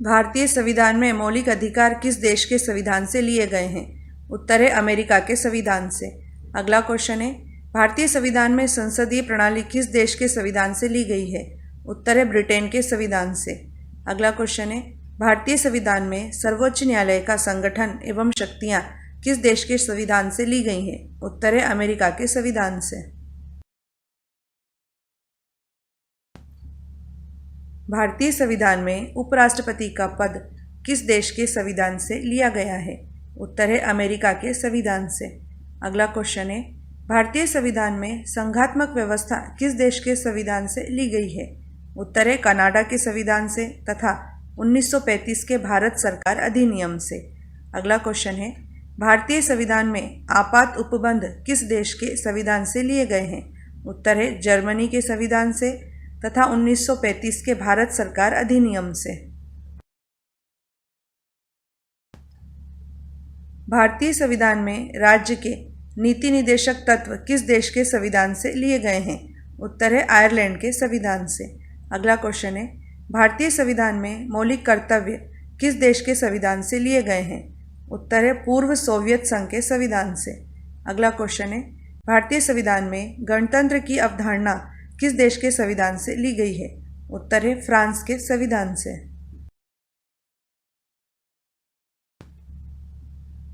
भारतीय संविधान में मौलिक अधिकार किस देश के संविधान से लिए गए हैं? उत्तर है अमेरिका के संविधान से। अगला क्वेश्चन है, भारतीय संविधान में संसदीय प्रणाली किस देश के संविधान से ली गई है? उत्तर है ब्रिटेन के संविधान से। अगला क्वेश्चन है, भारतीय संविधान में सर्वोच्च न्यायालय का संगठन एवं शक्तियां किस देश के संविधान से ली गई हैं? उत्तर है अमेरिका के संविधान से। भारतीय संविधान में उपराष्ट्रपति का पद किस देश के संविधान से लिया गया है? उत्तर है अमेरिका के संविधान से। अगला क्वेश्चन है, भारतीय संविधान में संघात्मक व्यवस्था किस देश के संविधान से ली गई है? उत्तर है कनाडा के संविधान से तथा 1935 के भारत सरकार अधिनियम से। अगला क्वेश्चन है, भारतीय संविधान में आपात उपबंध किस देश के संविधान से लिए गए हैं? उत्तर है जर्मनी के संविधान से तथा 1935 के भारत सरकार अधिनियम से। भारतीय संविधान में राज्य के नीति निदेशक तत्व किस देश के संविधान से लिए गए हैं? उत्तर है आयरलैंड के संविधान से। अगला क्वेश्चन है, भारतीय संविधान में मौलिक कर्तव्य किस देश के संविधान से लिए गए हैं? उत्तर है पूर्व सोवियत संघ के संविधान से। अगला क्वेश्चन है, भारतीय संविधान में गणतंत्र की अवधारणा किस देश के संविधान से ली गई है? उत्तर है फ्रांस के संविधान से।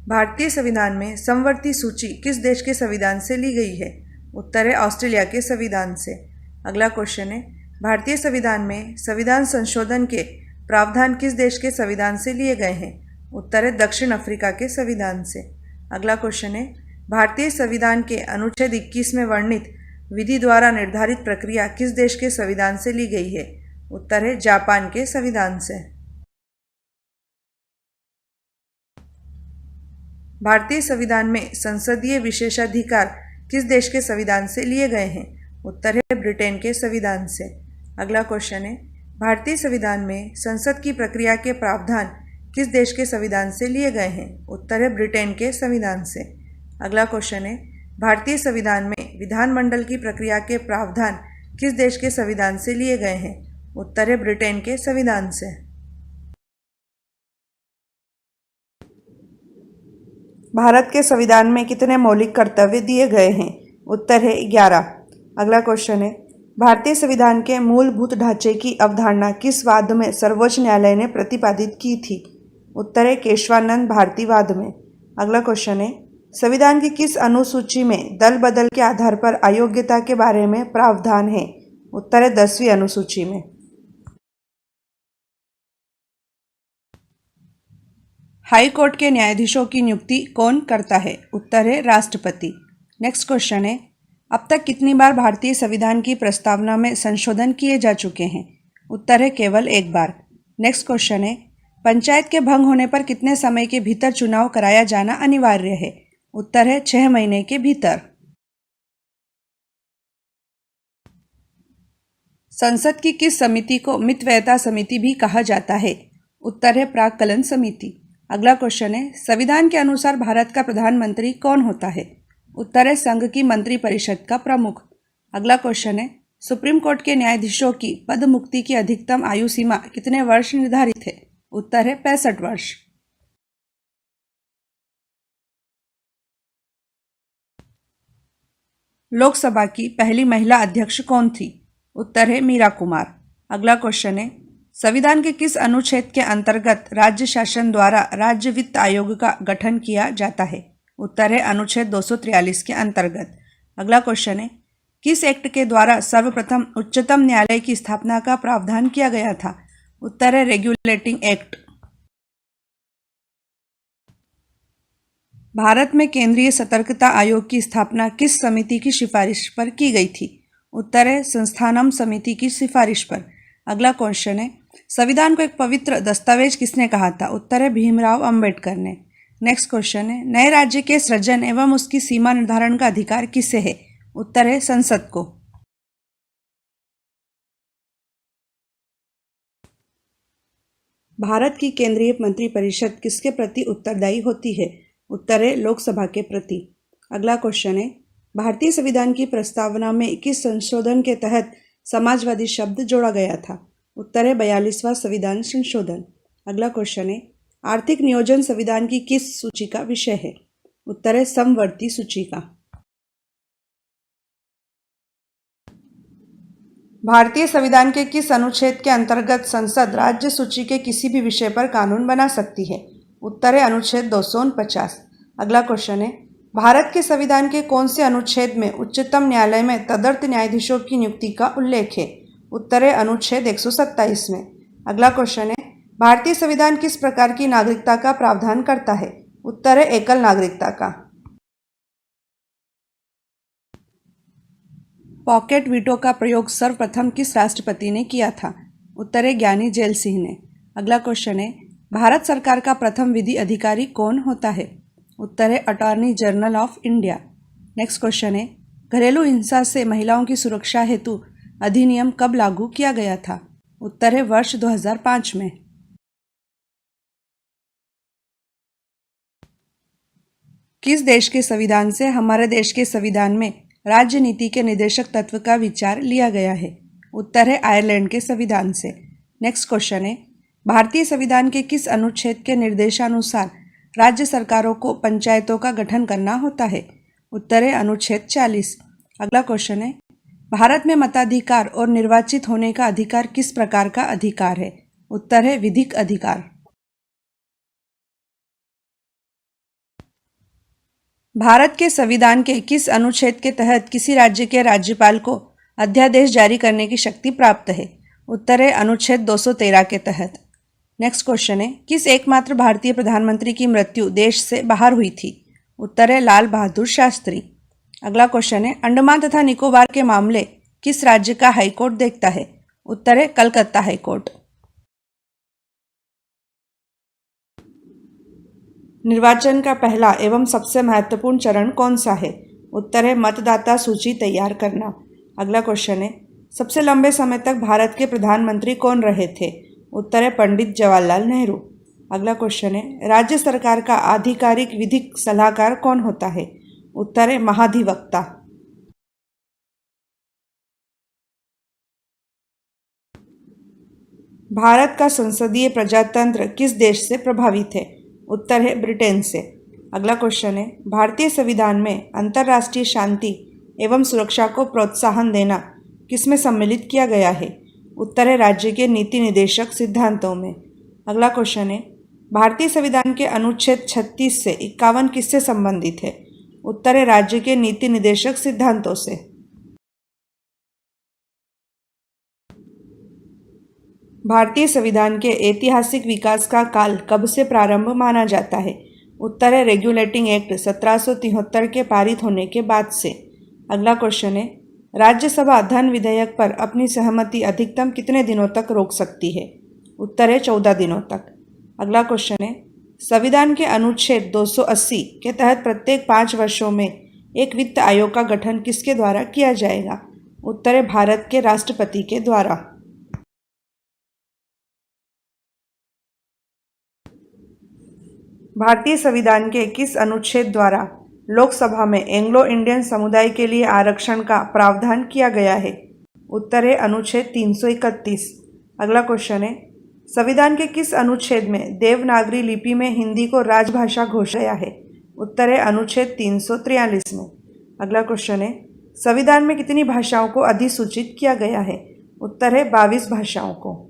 भारतीय संविधान में समवर्ती सूची किस देश के संविधान से ली गई है? उत्तर है ऑस्ट्रेलिया के संविधान से। अगला क्वेश्चन है, भारतीय संविधान में संविधान संशोधन के प्रावधान किस देश के संविधान से लिए गए हैं? उत्तर है दक्षिण अफ्रीका के संविधान से। अगला क्वेश्चन है, भारतीय संविधान के अनुच्छेद 21 में वर्णित विधि द्वारा निर्धारित प्रक्रिया किस देश के संविधान से ली गई है? उत्तर है जापान के संविधान से। भारतीय संविधान में संसदीय विशेषाधिकार किस देश के संविधान से लिए गए हैं? उत्तर है ब्रिटेन के संविधान से। अगला क्वेश्चन है, भारतीय संविधान में संसद की प्रक्रिया के प्रावधान किस देश के संविधान से लिए गए हैं? उत्तर है ब्रिटेन के संविधान से। अगला क्वेश्चन है, भारतीय संविधान में विधानमंडल की प्रक्रिया के प्रावधान किस देश के संविधान से लिए गए हैं? उत्तर है ब्रिटेन के संविधान से। भारत के संविधान में कितने मौलिक कर्तव्य दिए गए हैं? उत्तर है 11। अगला क्वेश्चन है, भारतीय संविधान के मूलभूत ढांचे की अवधारणा किस वाद में सर्वोच्च न्यायालय ने प्रतिपादित की थी? उत्तर है केशवानंद भारती वाद में। अगला क्वेश्चन है, संविधान की किस अनुसूची में दल बदल के आधार पर अयोग्यता के बारे में प्रावधान है? उत्तर है 10वीं अनुसूची में। हाई कोर्ट के न्यायाधीशों की नियुक्ति कौन करता है? उत्तर है राष्ट्रपति। नेक्स्ट क्वेश्चन है, अब तक कितनी बार भारतीय संविधान की प्रस्तावना में संशोधन किए जा चुके हैं? उत्तर है केवल एक बार। नेक्स्ट क्वेश्चन है, पंचायत के भंग होने पर कितने समय के भीतर चुनाव कराया जाना अनिवार्य है? उत्तर है 6 महीने के भीतर। संसद की किस समिति को मितव्ययता समिति भी कहा जाता है? उत्तर है प्राक्कलन समिति। अगला क्वेश्चन है, संविधान के अनुसार भारत का प्रधानमंत्री कौन होता है? उत्तर है संघ की मंत्रिपरिषद का प्रमुख। अगला क्वेश्चन है, सुप्रीम कोर्ट के न्यायाधीशों की पद मुक्ति की अधिकतम आयु सीमा कितने वर्ष निर्धारित है? उत्तर है 65 वर्ष। लोकसभा की पहली महिला अध्यक्ष कौन थी? उत्तर है मीरा कुमार। अगला क्वेश्चन है, संविधान के किस अनुच्छेद के अंतर्गत राज्य शासन द्वारा राज्य वित्त आयोग का गठन किया जाता है? उत्तर है अनुच्छेद 243 के अंतर्गत। अगला क्वेश्चन है, किस एक्ट के द्वारा सर्वप्रथम उच्चतम न्यायालय की स्थापना का प्रावधान किया गया था? उत्तर है रेगुलेटिंग एक्ट। भारत में केंद्रीय सतर्कता आयोग की स्थापना किस समिति की सिफारिश पर की गई थी? उत्तर है संस्थानम समिति की सिफारिश पर। अगला क्वेश्चन है, संविधान को एक पवित्र दस्तावेज किसने कहा था? उत्तर है भीमराव अंबेडकर ने। नेक्स्ट क्वेश्चन है, नए राज्य के सृजन एवं उसकी सीमा निर्धारण का अधिकार किसे है? उत्तर है संसद को। भारत की केंद्रीय मंत्रिपरिषद किसके प्रति उत्तरदायी होती है? उत्तर है लोकसभा के प्रति। अगला क्वेश्चन है, भारतीय संविधान की प्रस्तावना में किस संशोधन के तहत समाजवादी शब्द जोड़ा गया था? उत्तर है 42वां संविधान संशोधन। अगला क्वेश्चन है, आर्थिक नियोजन संविधान की किस सूची का विषय है? उत्तर है समवर्ती सूची का। भारतीय संविधान के किस अनुच्छेद के अंतर्गत संसद राज्य सूची के किसी भी विषय पर कानून बना सकती है? उत्तर है अनुच्छेद 249। अगला क्वेश्चन है, भारत के संविधान के कौन से अनुच्छेद में उच्चतम न्यायालय में तदर्थ न्यायाधीशों की नियुक्ति का उल्लेख है? उत्तर है अनुच्छेद 127 में। अगला क्वेश्चन है, भारतीय संविधान किस प्रकार की नागरिकता का प्रावधान करता है? उत्तर है एकल नागरिकता का। पॉकेट वीटो का प्रयोग सर्वप्रथम किस राष्ट्रपति ने किया था? उत्तर है ज्ञानी जेल सिंह ने। अगला क्वेश्चन है, भारत सरकार का प्रथम विधि अधिकारी कौन होता है? उत्तर है attorney general of India. Next question है, घरेलू हिंसा से महिलाओं की सुरक्षा हेतु अधिनियम कब लागू किया गया था? उत्तर है वर्ष 2005 में। किस देश के संविधान से हमारे देश के संविधान में राज्य नीति के निर्देशक तत्व का विचार लिया गया है? उत्तर है आयरलैंड के संविधान से। नेक्स्ट क्वेश्चन है, भारतीय संविधान के किस अनुच्छेद के निर्देशानुसार राज्य सरकारों को पंचायतों का गठन करना होता है? उत्तर है अनुच्छेद 40। अगला क्वेश्चन है, भारत में मताधिकार और निर्वाचित होने का अधिकार किस प्रकार का अधिकार है? उत्तर है विधिक अधिकार। भारत के संविधान के किस अनुच्छेद के तहत किसी राज्य के राज्यपाल को अध्यादेश जारी करने की शक्ति प्राप्त है? उत्तर है अनुच्छेद 213 के तहत। नेक्स्ट क्वेश्चन है, किस एकमात्र भारतीय प्रधानमंत्री की मृत्यु देश से बाहर हुई थी? उत्तर है लाल बहादुर शास्त्री। अगला क्वेश्चन है, अंडमान तथा निकोबार के मामले किस राज्य का हाईकोर्ट देखता है? उत्तर है कलकत्ता हाईकोर्ट। निर्वाचन का पहला एवं सबसे महत्वपूर्ण चरण कौन सा है? उत्तर है मतदाता सूची तैयार करना। अगला क्वेश्चन है, सबसे लंबे समय तक भारत के प्रधानमंत्री कौन रहे थे? उत्तर है पंडित जवाहरलाल नेहरू। अगला क्वेश्चन है, राज्य सरकार का आधिकारिक विधिक सलाहकार कौन होता है? उत्तर है महाधिवक्ता। भारत का संसदीय प्रजातंत्र किस देश से प्रभावित है? उत्तर है ब्रिटेन से। अगला क्वेश्चन है, भारतीय संविधान में अंतर्राष्ट्रीय शांति एवं सुरक्षा को प्रोत्साहन देना किसमें सम्मिलित किया गया है? उत्तर है राज्य के नीति निदेशक सिद्धांतों में। अगला क्वेश्चन है, भारतीय संविधान के अनुच्छेद 36 से 51 किससे संबंधित है? उत्तर है राज्य के नीति निदेशक सिद्धांतों से। भारतीय संविधान के ऐतिहासिक विकास का काल कब से प्रारंभ माना जाता है? उत्तर है रेगुलेटिंग एक्ट 1773 के पारित होने के बाद से। अगला क्वेश्चन है, राज्यसभा धन विधेयक पर अपनी सहमति अधिकतम कितने दिनों तक रोक सकती है? उत्तर है 14 दिनों तक। अगला क्वेश्चन है, संविधान के अनुच्छेद 280 के तहत प्रत्येक 5 वर्षों में एक वित्त आयोग का गठन किसके द्वारा किया जाएगा? उत्तर है भारत के राष्ट्रपति के द्वारा। भारतीय संविधान के किस अनुच्छेद द्वारा लोकसभा में एंग्लो इंडियन समुदाय के लिए आरक्षण का प्रावधान किया गया है? उत्तर है अनुच्छेद 331। अगला क्वेश्चन है, संविधान के किस अनुच्छेद में देवनागरी लिपि में हिंदी को राजभाषा घोषित किया है? उत्तर है अनुच्छेद 343 में। अगला क्वेश्चन है, संविधान में कितनी भाषाओं को अधिसूचित किया गया है? उत्तर है 22 भाषाओं को।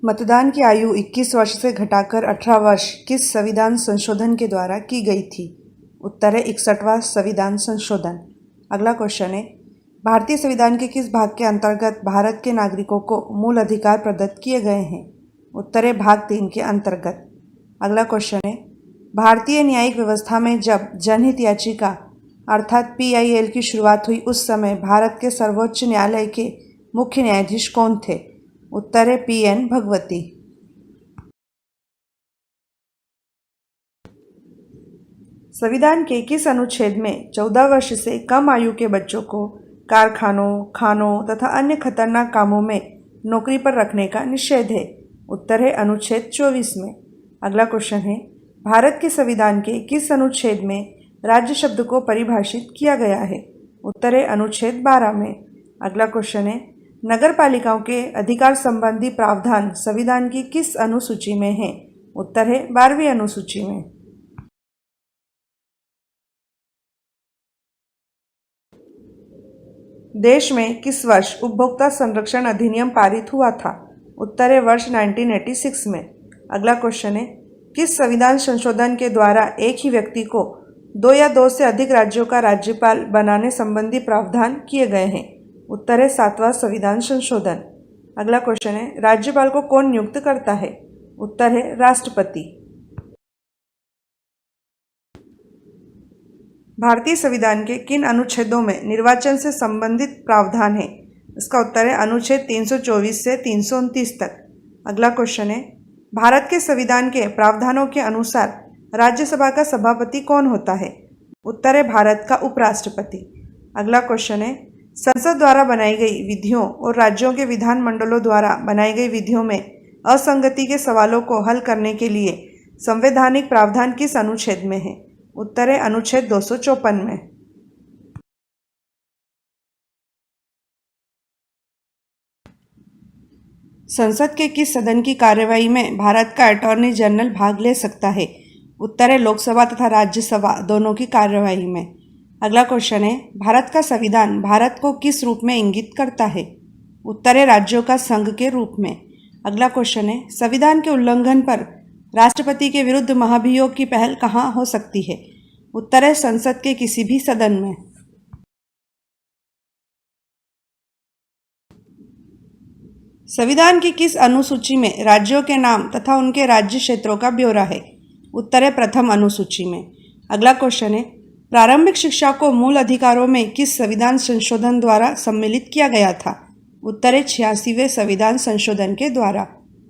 मतदान की आयु 21 वर्ष से घटाकर 18 वर्ष किस संविधान संशोधन के द्वारा की गई थी? उत्तर है 61वां संविधान संशोधन। अगला क्वेश्चन है, भारतीय संविधान के किस भाग के अंतर्गत भारत के नागरिकों को मूल अधिकार प्रदत्त किए गए हैं? उत्तर है भाग 3 के अंतर्गत। अगला क्वेश्चन है, भारतीय न्यायिक व्यवस्था में जब जनहित याचिका अर्थात PIL की शुरुआत हुई उस समय भारत के सर्वोच्च न्यायालय के मुख्य न्यायाधीश कौन थे? उत्तर है PN भगवती। संविधान के किस अनुच्छेद में 14 वर्ष से कम आयु के बच्चों को कारखानों, खानों तथा अन्य खतरनाक कामों में नौकरी पर रखने का निषेध है? उत्तर है अनुच्छेद 24 में। अगला क्वेश्चन है, भारत के संविधान के किस अनुच्छेद में राज्य शब्द को परिभाषित किया गया है? उत्तर है अनुच्छेद 12 में। अगला क्वेश्चन है, नगर पालिकाओं के अधिकार संबंधी प्रावधान संविधान की किस अनुसूची में है? उत्तर है 12वीं अनुसूची में। देश में किस वर्ष उपभोक्ता संरक्षण अधिनियम पारित हुआ था? उत्तर है वर्ष 1986 में। अगला क्वेश्चन है, किस संविधान संशोधन के द्वारा एक ही व्यक्ति को 2 या 2 से अधिक राज्यों का राज्यपाल बनाने संबंधी प्रावधान किए गए हैं? उत्तर है 7वां संविधान संशोधन। अगला क्वेश्चन है, राज्यपाल को कौन नियुक्त करता है? उत्तर है राष्ट्रपति। भारतीय संविधान के किन अनुच्छेदों में निर्वाचन से संबंधित प्रावधान है? इसका उत्तर है अनुच्छेद 324 से 329 तक। अगला क्वेश्चन है, भारत के संविधान के प्रावधानों के अनुसार राज्यसभा का सभापति कौन होता है? उत्तर है भारत का उपराष्ट्रपति। अगला क्वेश्चन है, संसद द्वारा बनाई गई विधियों और राज्यों के विधानमंडलों द्वारा बनाई गई विधियों में असंगति के सवालों को हल करने के लिए संवैधानिक प्रावधान किस अनुच्छेद में है? उत्तर है अनुच्छेद 254 में। संसद के किस सदन की कार्यवाही में भारत का अटॉर्नी जनरल भाग ले सकता है? उत्तर है लोकसभा तथा राज्यसभा दोनों की कार्यवाही में। अगला क्वेश्चन है, भारत का संविधान भारत को किस रूप में इंगित करता है? उत्तर है राज्यों का संघ के रूप में। अगला क्वेश्चन है, संविधान के उल्लंघन पर राष्ट्रपति के विरुद्ध महाभियोग की पहल कहाँ हो सकती है? उत्तर है संसद के किसी भी सदन में। संविधान की किस अनुसूची में राज्यों के नाम तथा उनके राज्य क्षेत्रों का ब्यौरा है? उत्तर है प्रथम अनुसूची में। अगला क्वेश्चन है, प्रारंभिक शिक्षा को मूल अधिकारों में किस संविधान संशोधन द्वारा सम्मिलित किया गया था? उत्तर है 86वें संविधान संशोधन के द्वारा।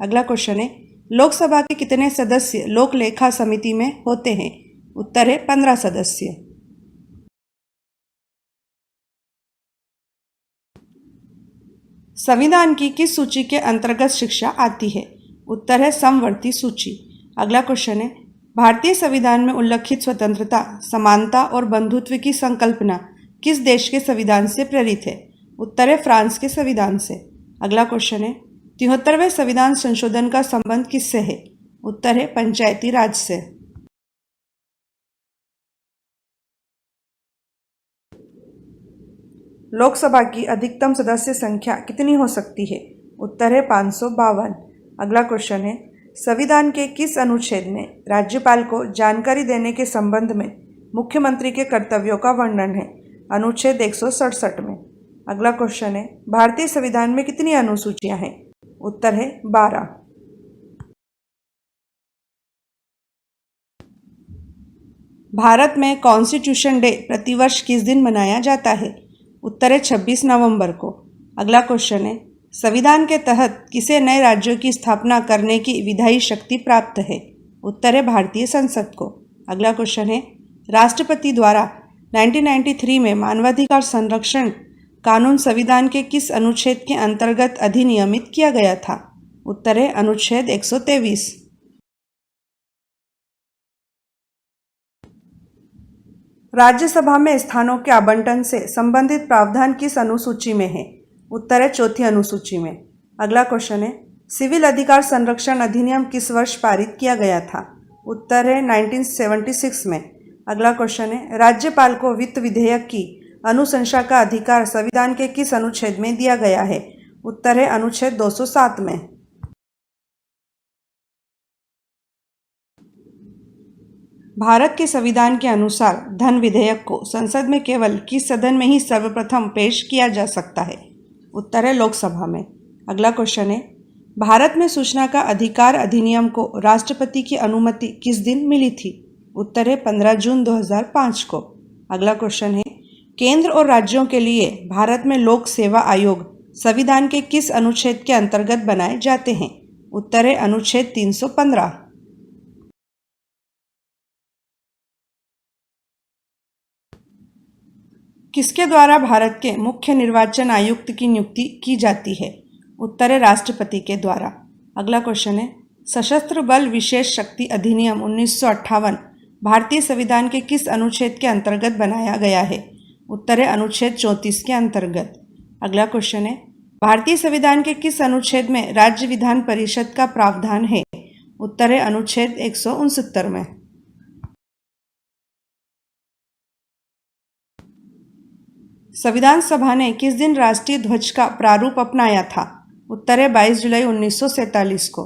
अगला क्वेश्चन है, लोकसभा के कितने सदस्य लोक लेखा समिति में होते हैं? उत्तर है 15 सदस्य। संविधान की किस सूची के अंतर्गत शिक्षा आती है? उत्तर है समवर्ती सूची। अगला क्वेश्चन है, भारतीय संविधान में उल्लिखित स्वतंत्रता, समानता और बंधुत्व की संकल्पना किस देश के संविधान से प्रेरित है? उत्तर है फ्रांस के संविधान से। अगला क्वेश्चन है, 73वें संविधान संशोधन का संबंध किससे है? उत्तर है पंचायती राज से। लोकसभा की अधिकतम सदस्य संख्या कितनी हो सकती है? उत्तर है 552। अगला क्वेश्चन है, संविधान के किस अनुच्छेद में राज्यपाल को जानकारी देने के संबंध में मुख्यमंत्री के कर्तव्यों का वर्णन है? अनुच्छेद 167 में। अगला क्वेश्चन है, भारतीय संविधान में कितनी अनुसूचियां हैं? उत्तर है 12। भारत में कॉन्स्टिट्यूशन डे प्रतिवर्ष किस दिन मनाया जाता है? उत्तर है 26 नवंबर को। अगला क्वेश्चन है, संविधान के तहत किसे नए राज्यों की स्थापना करने की विधायी शक्ति प्राप्त है? उत्तर है भारतीय संसद को। अगला क्वेश्चन है, राष्ट्रपति द्वारा 1993 में मानवाधिकार संरक्षण कानून संविधान के किस अनुच्छेद के अंतर्गत अधिनियमित किया गया था? उत्तर है अनुच्छेद 123। राज्यसभा में स्थानों के आवंटन से संबंधित प्रावधान किस अनुसूची में है? उत्तर है चौथी अनुसूची में। अगला क्वेश्चन है, सिविल अधिकार संरक्षण अधिनियम किस वर्ष पारित किया गया था? उत्तर है 1976 में। अगला क्वेश्चन है, राज्यपाल को वित्त विधेयक की अनुशंसा का अधिकार संविधान के किस अनुच्छेद में दिया गया है? उत्तर है अनुच्छेद 207 में। भारत के संविधान के अनुसार धन विधेयक को संसद में केवल किस सदन में ही सर्वप्रथम पेश किया जा सकता है? उत्तर है लोकसभा में। अगला क्वेश्चन है, भारत में सूचना का अधिकार अधिनियम को राष्ट्रपति की अनुमति किस दिन मिली थी? उत्तर है 15 जून 2005 को। अगला क्वेश्चन है, केंद्र और राज्यों के लिए भारत में लोक सेवा आयोग संविधान के किस अनुच्छेद के अंतर्गत बनाए जाते हैं? उत्तर है अनुच्छेद 315। किसके द्वारा भारत के मुख्य निर्वाचन आयुक्त की नियुक्ति की जाती है? उत्तर है राष्ट्रपति के द्वारा। अगला क्वेश्चन है, सशस्त्र बल विशेष शक्ति अधिनियम 1958 भारतीय संविधान के किस अनुच्छेद के अंतर्गत बनाया गया है? उत्तर है अनुच्छेद 34 के अंतर्गत। अगला क्वेश्चन है, भारतीय संविधान के किस अनुच्छेद में राज्य विधान परिषद का प्रावधान है? उत्तर है अनुच्छेद 169 में। संविधान सभा ने किस दिन राष्ट्रीय ध्वज का प्रारूप अपनाया था? उत्तर है 22 जुलाई 1947 को।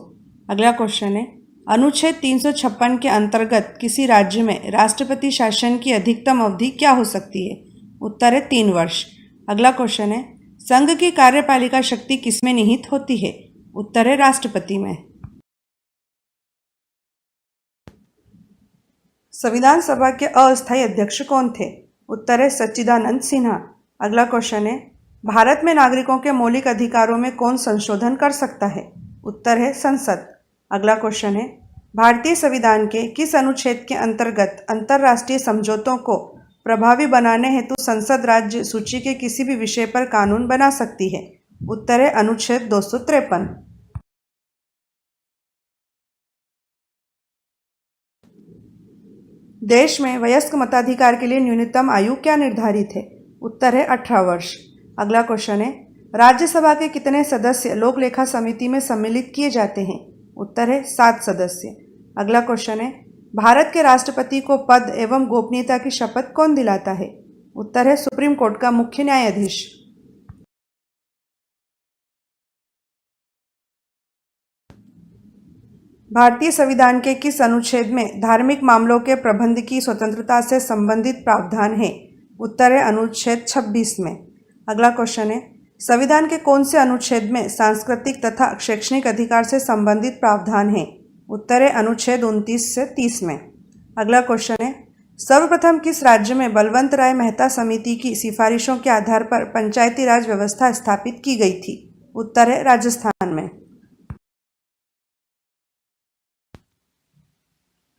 अगला क्वेश्चन है, अनुच्छेद 356 के अंतर्गत किसी राज्य में राष्ट्रपति शासन की अधिकतम अवधि क्या हो सकती है? उत्तर है 3 वर्ष। अगला क्वेश्चन है, संघ की कार्यपालिका शक्ति किसमें निहित होती है? उत्तर है राष्ट्रपति में। संविधान सभा के अस्थायी अध्यक्ष कौन थे? उत्तर है सच्चिदानंद सिन्हा। अगला क्वेश्चन है, भारत में नागरिकों के मौलिक अधिकारों में कौन संशोधन कर सकता है? उत्तर है संसद। अगला क्वेश्चन है, भारतीय संविधान के किस अनुच्छेद के अंतर्गत अंतर्राष्ट्रीय समझौतों को प्रभावी बनाने हेतु संसद राज्य सूची के किसी भी विषय पर कानून बना सकती है? उत्तर है अनुच्छेद 253। देश में वयस्क मताधिकार के लिए न्यूनतम आयु क्या निर्धारित है? उत्तर है 18 वर्ष। अगला क्वेश्चन है, राज्यसभा के कितने सदस्य लोक लेखा समिति में सम्मिलित किए जाते हैं? उत्तर है 7 सदस्य। अगला क्वेश्चन है, भारत के राष्ट्रपति को पद एवं गोपनीयता की शपथ कौन दिलाता है? उत्तर है सुप्रीम कोर्ट का मुख्य न्यायाधीश। भारतीय संविधान के किस अनुच्छेद में धार्मिक मामलों के प्रबंध की स्वतंत्रता से संबंधित प्रावधान है? उत्तर है अनुच्छेद 26 में। अगला क्वेश्चन है, संविधान के कौन से अनुच्छेद में सांस्कृतिक तथा शैक्षणिक अधिकार से संबंधित प्रावधान है? उत्तर है अनुच्छेद 29 से 30 में। अगला क्वेश्चन है, सर्वप्रथम किस राज्य में बलवंत राय मेहता समिति की सिफारिशों के आधार पर पंचायती राज व्यवस्था स्थापित की गई थी? उत्तर है राजस्थान में।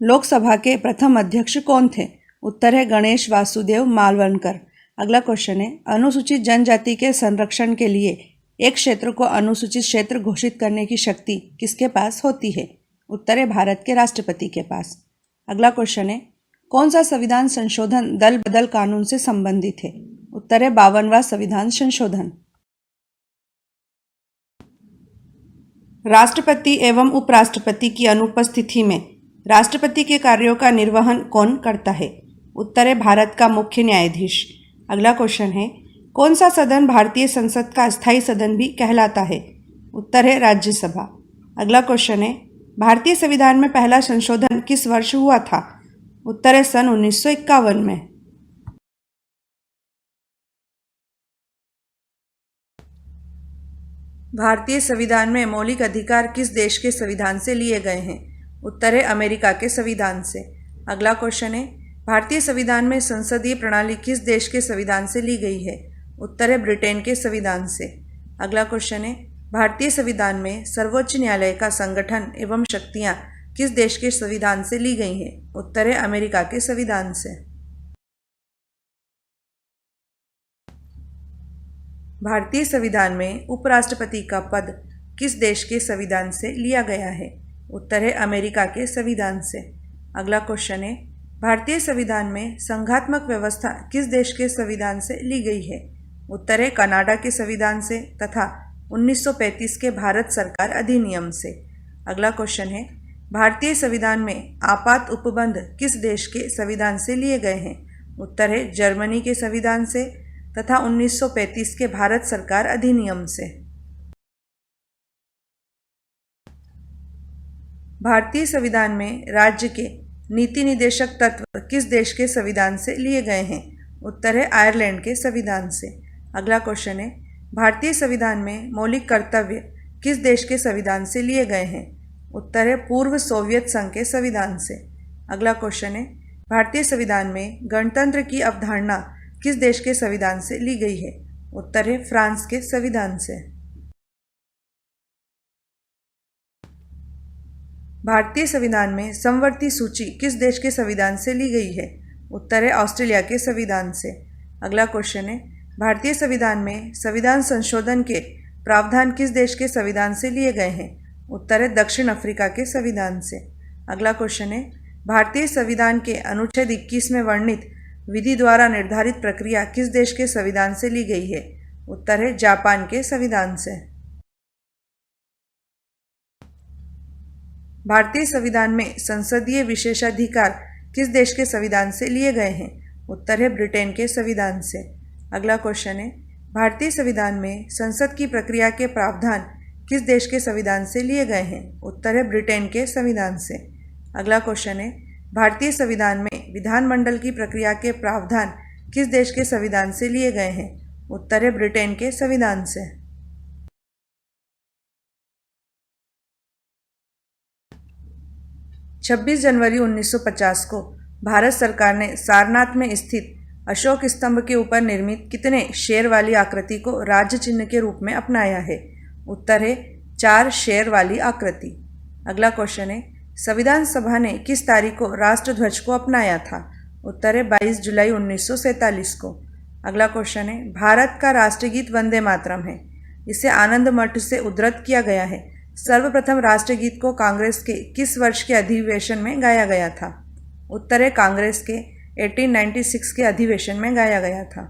लोकसभा के प्रथम अध्यक्ष कौन थे? उत्तर है गणेश वासुदेव मालवणकर। अगला क्वेश्चन है, अनुसूचित जनजाति के संरक्षण के लिए एक क्षेत्र को अनुसूचित क्षेत्र घोषित करने की शक्ति किसके पास होती है? उत्तर है भारत के राष्ट्रपति के पास। अगला क्वेश्चन है, कौन सा संविधान संशोधन दल बदल कानून से संबंधित है? उत्तर है 52वां संविधान संशोधन। राष्ट्रपति एवं उपराष्ट्रपति की अनुपस्थिति में राष्ट्रपति के कार्यों का निर्वहन कौन करता है? उत्तर है भारत का मुख्य न्यायाधीश। अगला क्वेश्चन है, कौन सा सदन भारतीय संसद का स्थायी सदन भी कहलाता है? उत्तर है राज्यसभा। अगला क्वेश्चन है, भारतीय संविधान में पहला संशोधन किस वर्ष हुआ था? उत्तर है सन 1951 में। भारतीय संविधान में मौलिक अधिकार किस देश के संविधान से लिए गए हैं? उत्तर है अमेरिका के संविधान से। अगला क्वेश्चन है, भारतीय संविधान में संसदीय प्रणाली किस देश के संविधान से ली गई है? उत्तर है ब्रिटेन के संविधान से। अगला क्वेश्चन है, भारतीय संविधान में सर्वोच्च न्यायालय का संगठन एवं शक्तियां किस देश के संविधान से ली गई हैं? उत्तर है अमेरिका के संविधान से। भारतीय संविधान में उपराष्ट्रपति का पद किस देश के संविधान से लिया गया है? उत्तर है अमेरिका के संविधान से। अगला क्वेश्चन है, भारतीय संविधान में संघात्मक व्यवस्था किस देश के संविधान से ली गई है? उत्तर है कनाडा के संविधान से तथा 1935 के भारत सरकार अधिनियम से। अगला क्वेश्चन है, भारतीय संविधान में आपात उपबंध किस देश के संविधान से लिए गए हैं? उत्तर है जर्मनी के संविधान से तथा 1935 के भारत सरकार अधिनियम से। भारतीय संविधान में राज्य के नीति निदेशक तत्व किस देश के संविधान से लिए गए हैं? उत्तर है आयरलैंड के संविधान से। अगला क्वेश्चन है, भारतीय संविधान में मौलिक कर्तव्य किस देश के संविधान से लिए गए हैं? उत्तर है पूर्व सोवियत संघ के संविधान से। अगला क्वेश्चन है, भारतीय संविधान में गणतंत्र की अवधारणा किस देश के संविधान से ली गई है? उत्तर है फ्रांस के संविधान से। भारतीय संविधान में समवर्ती सूची किस देश के संविधान से ली गई है? उत्तर है ऑस्ट्रेलिया के संविधान से। अगला क्वेश्चन है, भारतीय संविधान में संविधान संशोधन के प्रावधान किस देश के संविधान से लिए गए हैं? उत्तर है दक्षिण अफ्रीका के संविधान से। अगला क्वेश्चन है, भारतीय संविधान के अनुच्छेद 21 में वर्णित विधि द्वारा निर्धारित प्रक्रिया किस देश के संविधान से ली गई है? उत्तर है जापान के संविधान से। भारतीय संविधान में संसदीय विशेषाधिकार किस देश के संविधान से लिए गए हैं? उत्तर है ब्रिटेन के संविधान से। अगला क्वेश्चन है, भारतीय संविधान में संसद की प्रक्रिया के प्रावधान किस देश के संविधान से लिए गए हैं? उत्तर है ब्रिटेन के संविधान से। अगला क्वेश्चन है, भारतीय संविधान में विधानमंडल की प्रक्रिया के प्रावधान किस देश के संविधान से लिए गए हैं? उत्तर है ब्रिटेन के संविधान से। 26 जनवरी 1950 को भारत सरकार ने सारनाथ में स्थित अशोक स्तंभ के ऊपर निर्मित कितने शेर वाली आकृति को राज्य चिन्ह के रूप में अपनाया है? उत्तर है 4 शेर वाली आकृति। अगला क्वेश्चन है, संविधान सभा ने किस तारीख को राष्ट्रध्वज को अपनाया था? उत्तर है 22 जुलाई 1947 को। अगला क्वेश्चन है, भारत का राष्ट्रीय गीत वंदे मातरम है। इसे आनंद मठ से उद्धृत किया गया है। सर्वप्रथम राष्ट्रगीत को कांग्रेस के किस वर्ष के अधिवेशन में गाया गया था? उत्तर है कांग्रेस के 1896 के अधिवेशन में गाया गया था।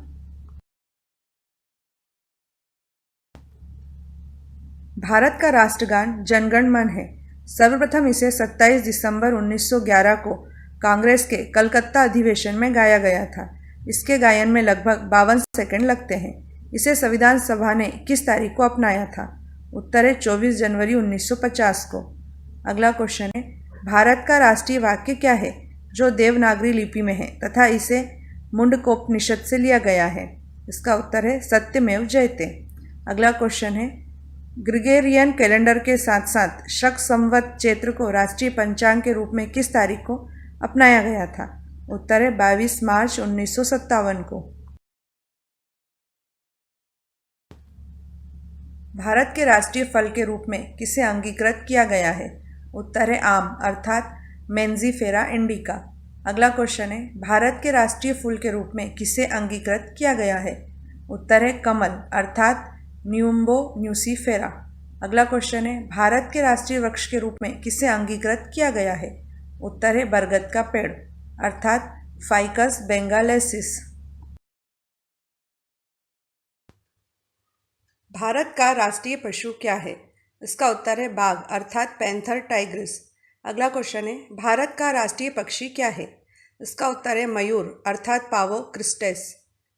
भारत का राष्ट्रगान जनगण मन है। सर्वप्रथम इसे 27 दिसंबर 1911 को कांग्रेस के कलकत्ता अधिवेशन में गाया गया था। इसके गायन में लगभग 52 सेकंड लगते हैं। इसे संविधान सभा ने किस तारीख को अपनाया था? उत्तर है 24 जनवरी 1950 को। अगला क्वेश्चन है, भारत का राष्ट्रीय वाक्य क्या है जो देवनागरी लिपि में है तथा इसे मुंडकोपनिषद से लिया गया है? इसका उत्तर है सत्यमेव जयते। अगला क्वेश्चन है, ग्रिगोरियन कैलेंडर के साथ साथ शक संवत चैत्र को राष्ट्रीय पंचांग के रूप में किस तारीख को अपनाया गया था? उत्तर है 22 मार्च 1957 को। भारत के राष्ट्रीय फल के रूप में किसे अंगीकृत किया गया है? उत्तर है आम अर्थात मेंजीफेरा इंडिका। अगला क्वेश्चन है, भारत के राष्ट्रीय फूल के रूप में किसे अंगीकृत किया गया है? उत्तर है कमल अर्थात न्यूम्बो न्यूसीफेरा। अगला क्वेश्चन है, भारत के राष्ट्रीय वृक्ष के रूप में किसे अंगीकृत किया गया है? उत्तर है बरगद का पेड़ अर्थात फाइकस बेंगालेसिस। भारत का राष्ट्रीय पशु क्या है? इसका उत्तर है बाघ अर्थात पैंथर टाइग्रिस। अगला क्वेश्चन है, भारत का राष्ट्रीय पक्षी क्या है? इसका उत्तर है मयूर अर्थात पावो क्रिस्टेस।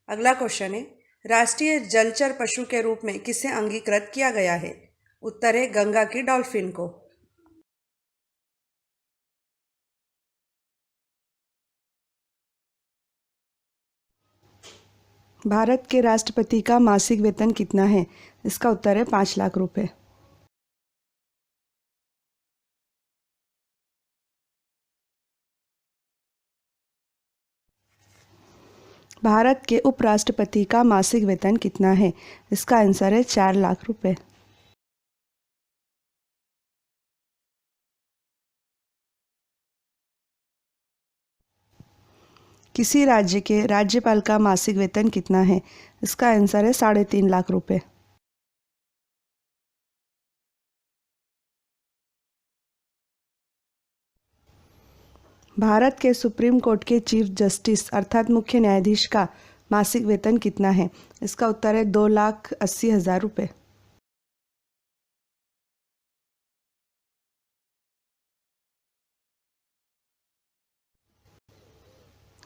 अगला क्वेश्चन है, राष्ट्रीय जलचर पशु के रूप में किसे अंगीकृत किया गया है? उत्तर है गंगा की डॉल्फिन को। भारत के राष्ट्रपति का मासिक वेतन कितना है? इसका उत्तर है 5 लाख रुपए। भारत के उपराष्ट्रपति का मासिक वेतन कितना है? इसका आंसर है 4 लाख रुपए। किसी राज्य के राज्यपाल का मासिक वेतन कितना है? इसका आंसर है 3.5 लाख रुपए। भारत के सुप्रीम कोर्ट के चीफ जस्टिस अर्थात मुख्य न्यायाधीश का मासिक वेतन कितना है? इसका उत्तर है 2,80,000 रुपये।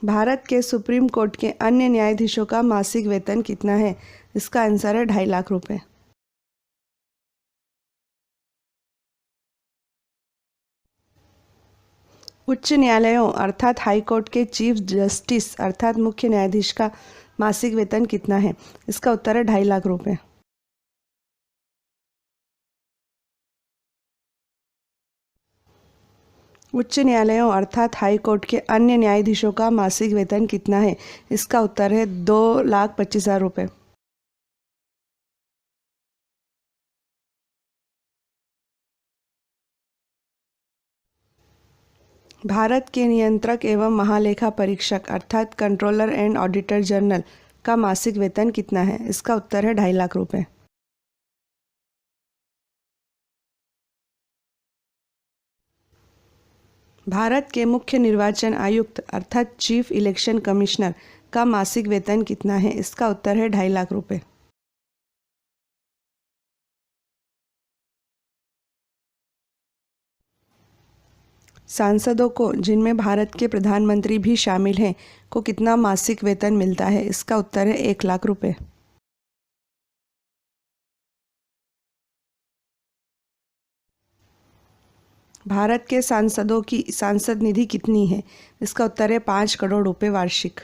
भारत के सुप्रीम कोर्ट के अन्य न्यायाधीशों का मासिक वेतन कितना है? इसका आंसर है 2.5 लाख रुपए। उच्च न्यायालयों अर्थात हाई कोर्ट के चीफ जस्टिस अर्थात मुख्य न्यायाधीश का मासिक वेतन कितना है? इसका उत्तर है 2.5 लाख रुपए। उच्च न्यायालयों अर्थात हाई कोर्ट के अन्य न्यायाधीशों का मासिक वेतन कितना है? इसका उत्तर है 2,25,000 रुपये। भारत के नियंत्रक एवं महालेखा परीक्षक अर्थात कंट्रोलर एंड ऑडिटर जनरल का मासिक वेतन कितना है? इसका उत्तर है 2.5 लाख रुपये। भारत के मुख्य निर्वाचन आयुक्त अर्थात चीफ इलेक्शन कमिश्नर का मासिक वेतन कितना है? इसका उत्तर है 2.5 लाख रुपये। सांसदों को, जिनमें भारत के प्रधानमंत्री भी शामिल हैं, को कितना मासिक वेतन मिलता है? इसका उत्तर है 1 लाख रुपए। भारत के सांसदों की सांसद निधि कितनी है? इसका उत्तर है 5 करोड़ रुपए वार्षिक।